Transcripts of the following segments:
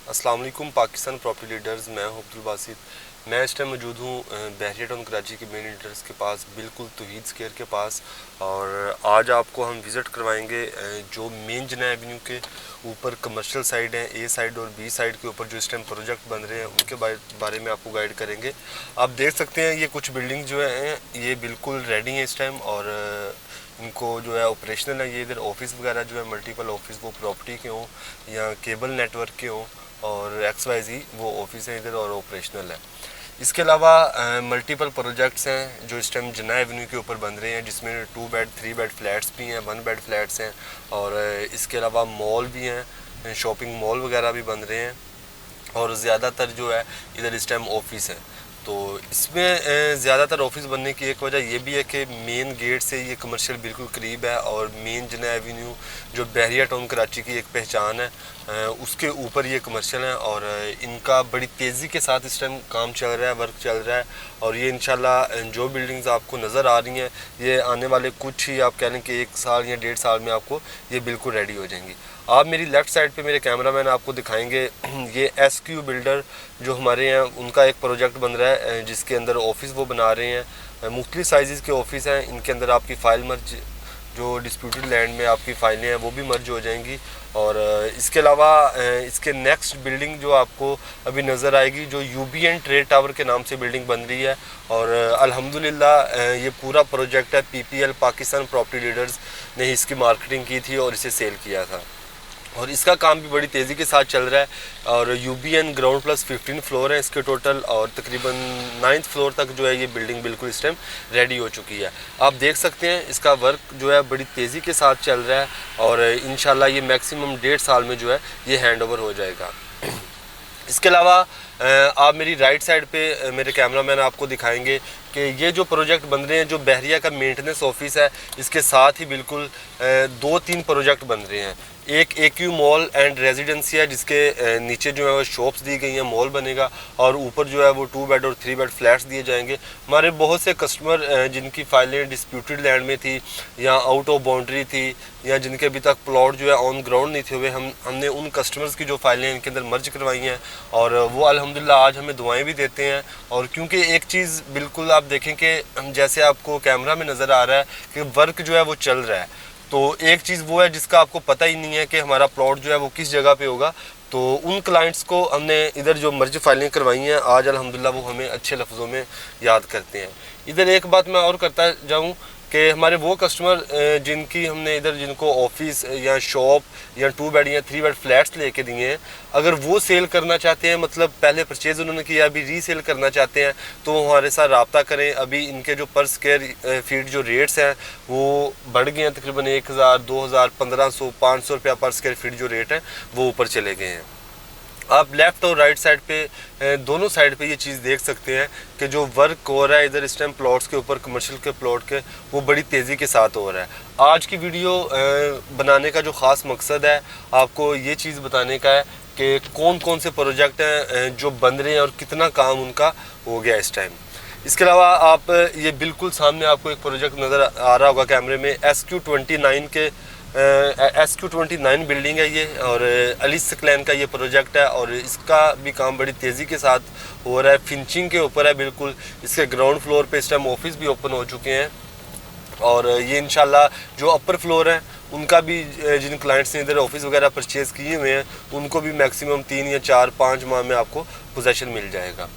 अस्सलाम वालेकुम Pakistan property leaders. मैं हूं अब्दुल बासित। मैं इस टाइम मौजूद हूं बहरिया टाउन कराची के मेन लीडर्स के पास, बिल्कुल तौहीद स्क्वायर के पास। और आज आपको हम विज़िट करवाएंगे जो मेन जना एवेन्यू के ऊपर कमर्शियल साइड है, ए साइड और बी साइड के ऊपर जो इस टाइम प्रोजेक्ट बन रहे हैं उनके बारे में आपको गाइड करेंगे। आप देख सकते हैं ये कुछ बिल्डिंग जो हैं ये बिल्कुल रेडी हैं इस टाइम, और इनको जो है ऑपरेशनल है। ये इधर ऑफिस वगैरह जो है मल्टीपल ऑफिस, वो प्रॉपर्टी के हों या केबल नेटवर्क के हों, और XYZ वो ऑफिस है इधर और ऑपरेशनल है। इसके अलावा मल्टीपल प्रोजेक्ट्स हैं जो इस टाइम जना एवेन्यू के ऊपर बन रहे हैं, जिसमें 2 बेड 3 बेड फ्लैट्स भी हैं, 1 बेड फ्लैट्स हैं, और इसके अलावा मॉल भी हैं, शॉपिंग मॉल वगैरह भी बन रहे हैं, और ज़्यादातर जो है इधर इस टाइम ऑफिस है। तो इसमें ज़्यादातर ऑफिस बनने की एक वजह ये भी है कि मेन गेट से ये कमर्शियल बिल्कुल करीब है, और मेन जना एवेन्यू जो बहरिया टाउन कराची की एक पहचान है, उसके ऊपर ये कमर्शियल है, और इनका बड़ी तेज़ी के साथ इस टाइम काम चल रहा है, वर्क चल रहा है। और ये इंशाल्लाह जो बिल्डिंग्स आपको नज़र आ रही हैं ये आने वाले कुछ ही, आप कह लें कि 1 साल या 1.5 साल में आपको ये बिल्कुल रेडी हो जाएंगी। आप मेरी लेफ़्ट साइड पे मेरे कैमरामैन आपको दिखाएंगे ये SQ बिल्डर जो हमारे हैं उनका एक प्रोजेक्ट बन रहा है, जिसके अंदर ऑफिस वो बना रहे हैं। मुख्तलिफ साइज़ के ऑफिस हैं, इनके अंदर आपकी फ़ाइल मर्ज जो डिस्प्यूटेड लैंड में आपकी फ़ाइलें हैं वो भी मर्ज हो जाएंगी। और इसके अलावा इसके नेक्स्ट बिल्डिंग जो आपको अभी नज़र आएगी जो UBN ट्रेड टावर के नाम से बिल्डिंग बन रही है, और अल्हम्दुलिल्लाह ये पूरा प्रोजेक्ट है PPL पाकिस्तान प्रॉपर्टी लीडर्स ने इसकी मार्केटिंग की थी और इसे सेल किया था, और इसका काम भी बड़ी तेज़ी के साथ चल रहा है। और UBN ग्राउंड प्लस 15 फ्लोर है इसके टोटल, और तकरीबन 9th फ्लोर तक जो है ये बिल्डिंग बिल्कुल इस टाइम रेडी हो चुकी है। आप देख सकते हैं इसका वर्क जो है बड़ी तेज़ी के साथ चल रहा है, और इंशाल्लाह ये मैक्सिमम 1.5 साल में जो है ये हैंड ओवर हो जाएगा। इसके अलावा आप मेरी राइट साइड पे मेरे कैमरामैन आपको दिखाएंगे कि ये जो प्रोजेक्ट बन रहे हैं, जो बहरिया का मेंटेनेंस ऑफिस है, इसके साथ ही बिल्कुल 2-3 प्रोजेक्ट बन रहे हैं। एक AQ मॉल एंड रेजिडेंसी है, जिसके नीचे जो है वो शॉप्स दी गई हैं, मॉल बनेगा, और ऊपर जो है वो 2 बेड और 3 बेड फ्लैट्स दिए जाएंगे। हमारे बहुत से कस्टमर जिनकी फाइलें डिस्प्यूटेड लैंड में थी या आउट ऑफ बाउंड्री थी, या जिनके अभी तक प्लॉट जो है ऑन ग्राउंड नहीं थे हुए, हमने उन कस्टमर्स की जो फाइलें इनके अंदर मर्ज करवाई हैं, और वो अल्हम्दुलिल्लाह आज हमें दुआएं भी देते हैं। और क्योंकि एक चीज़ बिल्कुल आप देखें कि जैसे आपको कैमरा में नज़र आ रहा है कि वर्क जो है वो चल रहा है, तो एक चीज़ वो है जिसका आपको पता ही नहीं है कि हमारा प्लॉट जो है वो किस जगह पे होगा। तो उन क्लाइंट्स को हमने इधर जो मर्ज फाइलें करवाई हैं आज अल्हम्दुलिल्लाह वो हमें अच्छे लफ्ज़ों में याद करते हैं। इधर एक बात मैं और करता जाऊँ कि हमारे वो कस्टमर जिनकी हमने इधर जिनको ऑफिस या शॉप या 2 बेड या 3 बेड फ्लैट्स लेके दिए हैं, अगर वो सेल करना चाहते हैं, मतलब पहले परचेज़ उन्होंने किया अभी रीसेल करना चाहते हैं, तो हमारे साथ रब्ता करें। अभी इनके जो पर स्क्वायर फीट जो रेट्स हैं वो बढ़ गए हैं, तकरीबन 1000, 2000, 1500, 500 रुपया पर स्क्वायर फीट जो रेट है वो ऊपर चले गए हैं। आप लेफ़्ट और राइट साइड पे दोनों साइड पे ये चीज़ देख सकते हैं कि जो वर्क हो रहा है इधर इस टाइम प्लॉट्स के ऊपर, कमर्शियल के प्लॉट के, वो बड़ी तेज़ी के साथ हो रहा है। आज की वीडियो बनाने का जो ख़ास मकसद है आपको ये चीज़ बताने का है कि कौन कौन से प्रोजेक्ट हैं जो बन रहे हैं और कितना काम उनका हो गया इस टाइम। इसके अलावा आप ये बिल्कुल सामने आपको एक प्रोजेक्ट नज़र आ रहा होगा कैमरे में, SQ29 के SQ29 बिल्डिंग है ये, और अली सकलैन का ये प्रोजेक्ट है, और इसका भी काम बड़ी तेज़ी के साथ हो रहा है, फिनिशिंग के ऊपर है बिल्कुल। इसके ग्राउंड फ्लोर पे इस टाइम ऑफिस भी ओपन हो चुके हैं, और ये इंशाल्लाह जो अपर फ्लोर है उनका भी जिन क्लाइंट्स ने इधर ऑफिस वगैरह परचेज़ किए हुए हैं उनको भी मैक्सिमम 3 या 4-5 माह में आपको पोजेशन मिल जाएगा।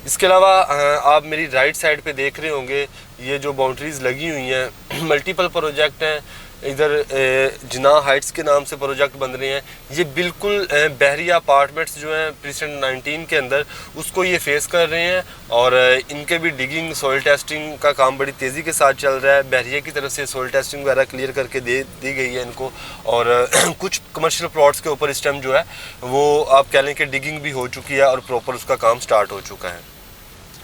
इसके अलावा आप मेरी राइट साइड पे देख रहे होंगे ये जो बाउंड्रीज़ लगी हुई हैं, मल्टीपल प्रोजेक्ट हैं। इधर जिना हाइट्स के नाम से प्रोजेक्ट बन रहे हैं, ये बिल्कुल बहरिया अपार्टमेंट्स जो हैं प्रीसेंट 19 के अंदर उसको ये फेस कर रहे हैं, और इनके भी डिगिंग सॉइल टेस्टिंग का काम बड़ी तेज़ी के साथ चल रहा है। बहरिया की तरफ से सॉइल टेस्टिंग वगैरह क्लियर करके दी गई है इनको, और कुछ कमर्शियल प्लॉट्स के ऊपर इस टाइम जो है वो आप कह लें कि डिगिंग भी हो चुकी है और प्रॉपर उसका काम स्टार्ट हो चुका है।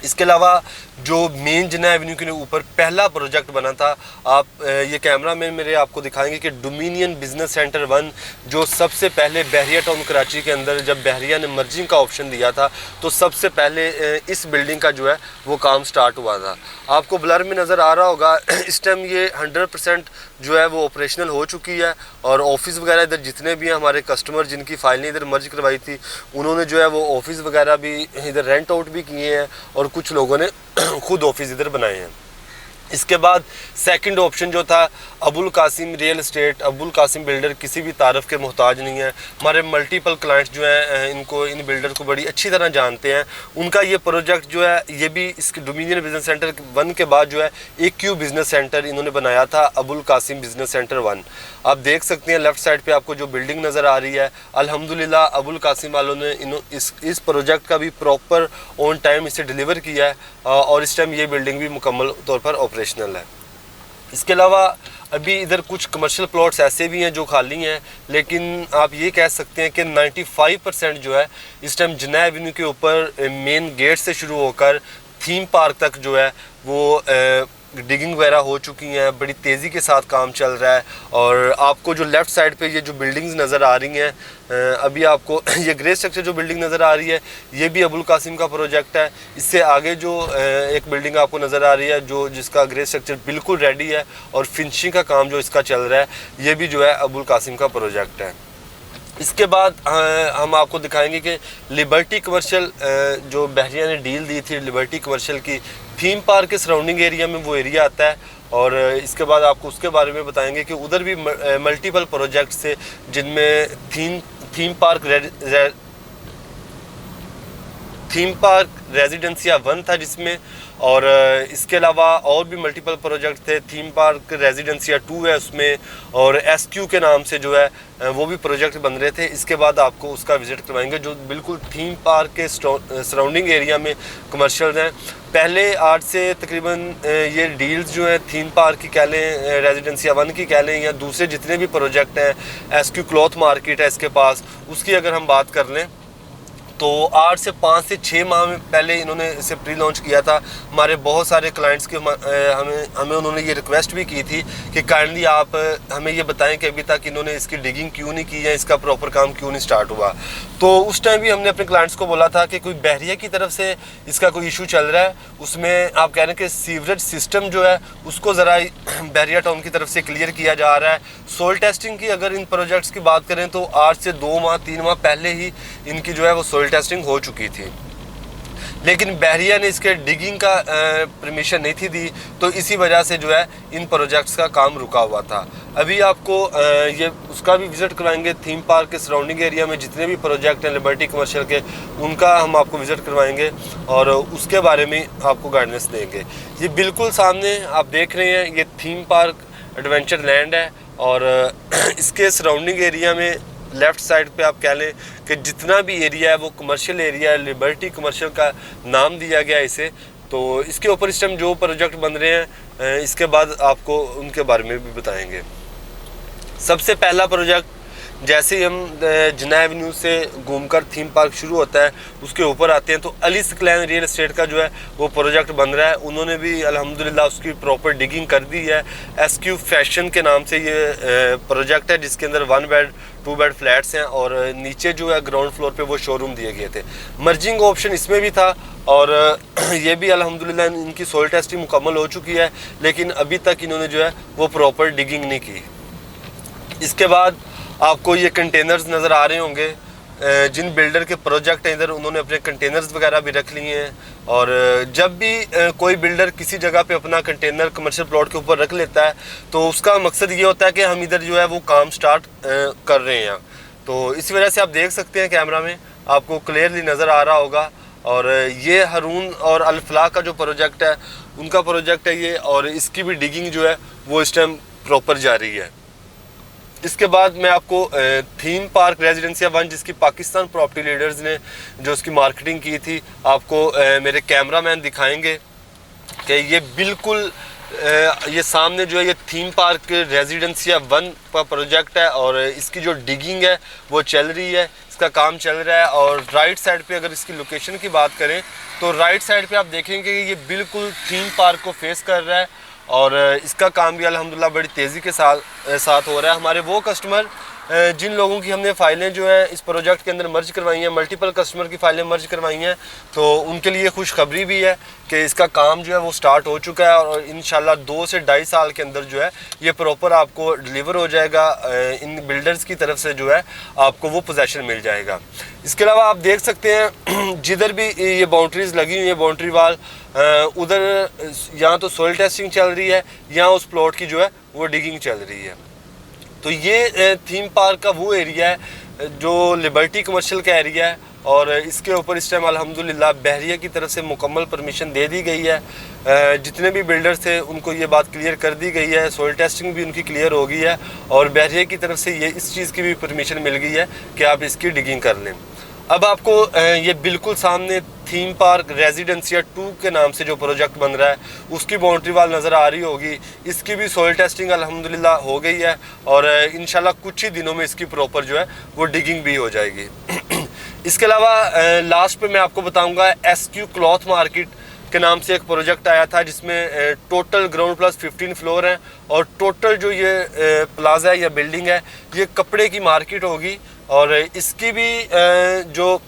इसके अलावा जो मेन जिन्ना एवेन्यू के ऊपर पहला प्रोजेक्ट बना था, आप ये कैमरा में मेरे आपको दिखाएंगे कि डोमिनियन बिजनेस सेंटर 1 जो सबसे पहले बहरिया टाउन कराची के अंदर जब बहरिया ने मर्जिंग का ऑप्शन दिया था तो सबसे पहले इस बिल्डिंग का जो है वो काम स्टार्ट हुआ था। आपको ब्लर में नज़र आ रहा होगा, इस टाइम ये 100% जो है वो ऑपरेशनल हो चुकी है और ऑफिस वगैरह इधर जितने भी हैं हमारे कस्टमर जिनकी फाइलें इधर मर्ज करवाई थी उन्होंने जो है वो ऑफिस वगैरह भी इधर रेंट आउट भी किए हैं और कुछ लोगों ने खुद ऑफिस इधर बनाए हैं। इसके बाद सेकंड ऑप्शन जो था Abul Qasim real estate, Abul Qasim builder किसी भी तारफ़ के मोहताज नहीं है। हमारे मल्टीपल क्लाइंट्स जो हैं इनको इन बिल्डर को बड़ी अच्छी तरह जानते हैं। उनका ये प्रोजेक्ट जो है ये भी इसके डोमिनियन बिजनेस सेंटर 1 के बाद जो है AQ बिजनेस सेंटर इन्होंने बनाया था, अबुल कासिम बिजनेस सेंटर 1। आप देख सकते हैं लेफ़्ट साइड पर आपको जो बिल्डिंग नज़र आ रही है, अल्हम्दुलिल्लाह अबुल कासिम वालों ने इस प्रोजेक्ट का भी प्रॉपर ऑन टाइम इसे डिलीवर किया है और इस टाइम ये बिल्डिंग भी मुकम्मल तौर पर ऑपरेशनल है। इसके अलावा अभी इधर कुछ कमर्शियल प्लॉट्स ऐसे भी हैं जो खाली हैं, लेकिन आप ये कह सकते हैं कि 95% जो है इस टाइम जिन्ना एवेन्यू के ऊपर मेन गेट से शुरू होकर थीम पार्क तक जो है वो डिगिंग वगैरह हो चुकी हैं, बड़ी तेज़ी के साथ काम चल रहा है। और आपको जो लेफ़्ट साइड पे ये जो बिल्डिंग्स नज़र आ रही हैं, अभी आपको ये ग्रे स्ट्रक्चर जो बिल्डिंग नज़र आ रही है ये भी अबुल कासिम का प्रोजेक्ट है। इससे आगे जो एक बिल्डिंग आपको नज़र आ रही है जो जिसका ग्रे स्ट्रक्चर बिल्कुल रेडी है और फिनिशिंग का काम जो इसका चल रहा है ये भी जो है अबुल कासिम का प्रोजेक्ट है। इसके बाद हम आपको दिखाएंगे कि लिबर्टी कमर्शियल जो बहरिया ने डील दी थी लिबर्टी कमर्शियल की, थीम पार्क के सराउंडिंग एरिया में वो एरिया आता है। और इसके बाद आपको उसके बारे में बताएंगे कि उधर भी मल्टीपल प्रोजेक्ट्स थे जिनमें थीम पार्क रेजिडेंसिया 1 था जिसमें, और इसके अलावा और भी मल्टीपल प्रोजेक्ट थे। थीम पार्क रेजिडेंसिया 2 है उसमें, और SQ के नाम से जो है वो भी प्रोजेक्ट बन रहे थे। इसके बाद आपको उसका विज़िट करवाएंगे जो बिल्कुल थीम पार्क के सराउंडिंग एरिया में कमर्शियल हैं। पहले आज से तकरीबन ये डील्स जो हैं थीम पार्क की कह लें, रेजिडेंसिया 1 की कह लें, या दूसरे जितने भी प्रोजेक्ट हैं, SQ क्लॉथ मार्केट है इसके पास, उसकी अगर हम बात कर लें तो 8 से 5 से 6 माह में पहले इन्होंने इसे प्री लॉन्च किया था। हमारे बहुत सारे क्लाइंट्स के हमें उन्होंने ये रिक्वेस्ट भी की थी कि काइंडली आप हमें ये बताएं कि अभी तक इन्होंने इसकी डिगिंग क्यों नहीं की है, इसका प्रॉपर काम क्यों नहीं स्टार्ट हुआ। तो उस टाइम भी हमने अपने क्लाइंट्स को बोला था कि कोई बहरिया की तरफ से इसका कोई इशू चल रहा है, उसमें आप कह रहे हैं कि सीवरेज सिस्टम जो है उसको ज़रा बहरिया टाउन की तरफ से क्लियर किया जा रहा है। सोइल टेस्टिंग की अगर इन प्रोजेक्ट्स की बात करें तो 8 से 2 माह 3 माह पहले ही इनकी जो है वो सोइल टेस्टिंग हो चुकी थी, लेकिन बहरिया ने इसके डिगिंग का परमिशन नहीं थी दी, तो इसी वजह से जो है इन प्रोजेक्ट्स का काम रुका हुआ था। अभी आपको ये उसका भी विज़िट करवाएंगे, थीम पार्क के सराउंडिंग एरिया में जितने भी प्रोजेक्ट हैं लिबर्टी कमर्शियल के, उनका हम आपको विज़िट करवाएंगे और उसके बारे में आपको गाइडेंस देंगे। ये बिल्कुल सामने आप देख रहे हैं ये थीम पार्क एडवेंचर लैंड है, और इसके सराउंडिंग एरिया में लेफ़्ट साइड पे आप कह लें कि जितना भी एरिया है वो कमर्शियल एरिया है, लिबर्टी कमर्शियल का नाम दिया गया इसे। तो इसके ऊपर इस टाइम जो प्रोजेक्ट बन रहे हैं इसके बाद आपको उनके बारे में भी बताएंगे। सबसे पहला प्रोजेक्ट जैसे ही हम जिन्ना एवेन्यू से घूमकर थीम पार्क शुरू होता है उसके ऊपर आते हैं तो अली स्क्लैन रियल एस्टेट का जो है वो प्रोजेक्ट बन रहा है। उन्होंने भी अल्हम्दुलिल्लाह उसकी प्रॉपर डिगिंग कर दी है। SQ फैशन के नाम से ये प्रोजेक्ट है जिसके अंदर 1 बेड 2 बेड फ्लैट्स हैं, और नीचे जो है ग्राउंड फ्लोर पे वो शोरूम दिए गए थे। मर्जिंग ऑप्शन इसमें भी था, और ये भी अल्हम्दुलिल्लाह इनकी सोइल टेस्टिंग मुकम्मल हो चुकी है, लेकिन अभी तक इन्होंने जो है वो प्रॉपर डिगिंग नहीं की। इसके बाद आपको ये कंटेनर्स नज़र आ रहे होंगे, जिन बिल्डर के प्रोजेक्ट हैं इधर उन्होंने अपने कंटेनर्स वगैरह भी रख लिए हैं। और जब भी कोई बिल्डर किसी जगह पे अपना कंटेनर कमर्शियल प्लॉट के ऊपर रख लेता है तो उसका मकसद ये होता है कि हम इधर जो है वो काम स्टार्ट कर रहे हैं। तो इसी वजह से आप देख सकते हैं कैमरा में आपको क्लियरली नज़र आ रहा होगा। और ये हारून और अल-फलाह का जो प्रोजेक्ट है उनका प्रोजेक्ट है ये, और इसकी भी डिगिंग जो है वो इस टाइम प्रॉपर जारी है। इसके बाद मैं आपको थीम पार्क रेजिडेंसिया 1 जिसकी पाकिस्तान प्रॉपर्टी लीडर्स ने जो उसकी मार्केटिंग की थी आपको मेरे कैमरामैन दिखाएंगे कि ये बिल्कुल ये सामने जो है ये थीम पार्क रेजिडेंसिया 1 का प्रोजेक्ट है और इसकी जो डिगिंग है वो चल रही है, इसका काम चल रहा है। और राइट साइड पे अगर इसकी लोकेशन की बात करें तो राइट साइड पे आप देखेंगे कि ये बिल्कुल थीम पार्क को फेस कर रहा है और इसका काम भी अल्हम्दुलिल्लाह बड़ी तेज़ी के साथ हो रहा है। हमारे वो कस्टमर जिन लोगों की हमने फ़ाइलें जो है इस प्रोजेक्ट के अंदर मर्ज करवाई हैं, मल्टीपल कस्टमर की फ़ाइलें मर्ज करवाई हैं, तो उनके लिए खुशखबरी भी है कि इसका काम जो है वो स्टार्ट हो चुका है और इंशाल्लाह 2 से 2.5 साल के अंदर जो है ये प्रॉपर आपको डिलीवर हो जाएगा। इन बिल्डर्स की तरफ से जो है आपको वो पोजेसन मिल जाएगा। इसके अलावा आप देख सकते हैं जिधर भी ये बाउंड्रीज लगी हुई है, बाउंड्री वाल, उधर यहाँ तो सोइल टेस्टिंग चल रही है, यहाँ उस प्लॉट की जो है वो डिगिंग चल रही है। तो ये थीम पार्क का वो एरिया है जो लिबर्टी कमर्शियल का एरिया है और इसके ऊपर इस टाइम अल्हम्दुलिल्लाह बहरिया की तरफ से मुकम्मल परमिशन दे दी गई है। जितने भी बिल्डर्स थे उनको ये बात क्लियर कर दी गई है, सोइल टेस्टिंग भी उनकी क्लियर हो गई है और बहरिया की तरफ से ये इस चीज़ की भी परमिशन मिल गई है कि आप इसकी डिगिंग कर लें। अब आपको ये बिल्कुल सामने थीम पार्क रेजिडेंसिया 2 के नाम से जो प्रोजेक्ट बन रहा है उसकी बाउंड्री वाल नज़र आ रही होगी। इसकी भी सोइल टेस्टिंग अल्हम्दुलिल्लाह हो गई है और इंशाल्लाह कुछ ही दिनों में इसकी प्रॉपर जो है वो डिगिंग भी हो जाएगी। इसके अलावा लास्ट पे मैं आपको बताऊंगा SQ क्लॉथ मार्केट के नाम से एक प्रोजेक्ट आया था जिसमें टोटल ग्राउंड प्लस 15 फ्लोर हैं और टोटल जो ये प्लाजा है या बिल्डिंग है ये कपड़े की मार्केट होगी और इसकी भी जो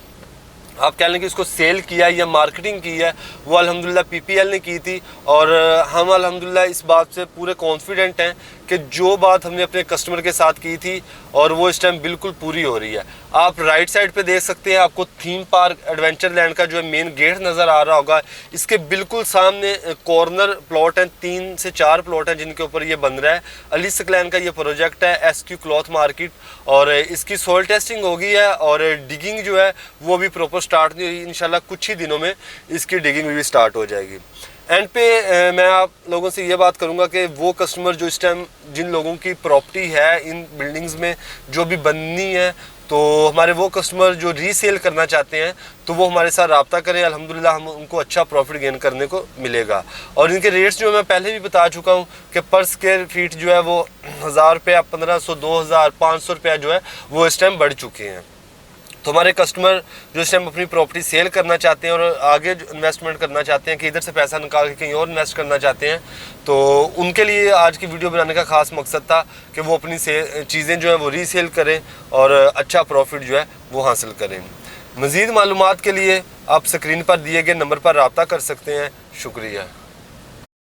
आप कह लें कि इसको सेल किया या मार्केटिंग की है वो अल्हम्दुलिल्लाह PPL ने की थी और हम अल्हम्दुलिल्लाह इस बात से पूरे कॉन्फिडेंट हैं कि जो बात हमने अपने कस्टमर के साथ की थी और वो इस टाइम बिल्कुल पूरी हो रही है। आप राइट साइड पे देख सकते हैं, आपको थीम पार्क एडवेंचर लैंड का जो है मेन गेट नज़र आ रहा होगा। इसके बिल्कुल सामने कॉर्नर प्लॉट हैं, 3 से 4 प्लॉट हैं जिनके ऊपर ये बन रहा है। अली सकलैन का ये प्रोजेक्ट है SQ क्लॉथ मार्केट और इसकी सॉइल टेस्टिंग हो गई है और डिगिंग जो है वो भी प्रॉपर स्टार्ट नहीं हुई। इंशाल्लाह कुछ ही दिनों में इसकी डिगिंग भी स्टार्ट हो जाएगी। एंड पे मैं आप लोगों से ये बात करूंगा कि वो कस्टमर जो इस टाइम जिन लोगों की प्रॉपर्टी है इन बिल्डिंग्स में जो भी बननी है, तो हमारे वो कस्टमर जो रीसेल करना चाहते हैं तो वो हमारे साथ रब्ता करें। अल्हम्दुलिल्लाह हम उनको अच्छा प्रॉफिट गेन करने को मिलेगा। और इनके रेट्स जो मैं पहले भी बता चुका हूँ कि पर स्क्वायर फीट जो है वो 1000 रुपया, 1500, 2000, 500 रुपया जो है वो इस टाइम बढ़ चुके हैं। तो हमारे कस्टमर जो इस टाइम अपनी प्रॉपर्टी सेल करना चाहते हैं और आगे जो इन्वेस्टमेंट करना चाहते हैं कि इधर से पैसा निकाल के कहीं और इन्वेस्ट करना चाहते हैं, तो उनके लिए आज की वीडियो बनाने का खास मकसद था कि वो अपनी चीज़ें जो हैं वो रीसेल करें और अच्छा प्रॉफिट जो है वो हासिल करें। मज़ीद मालूमात के लिए आप स्क्रीन पर दिए गए नंबर पर रब्ता कर सकते हैं। शुक्रिया।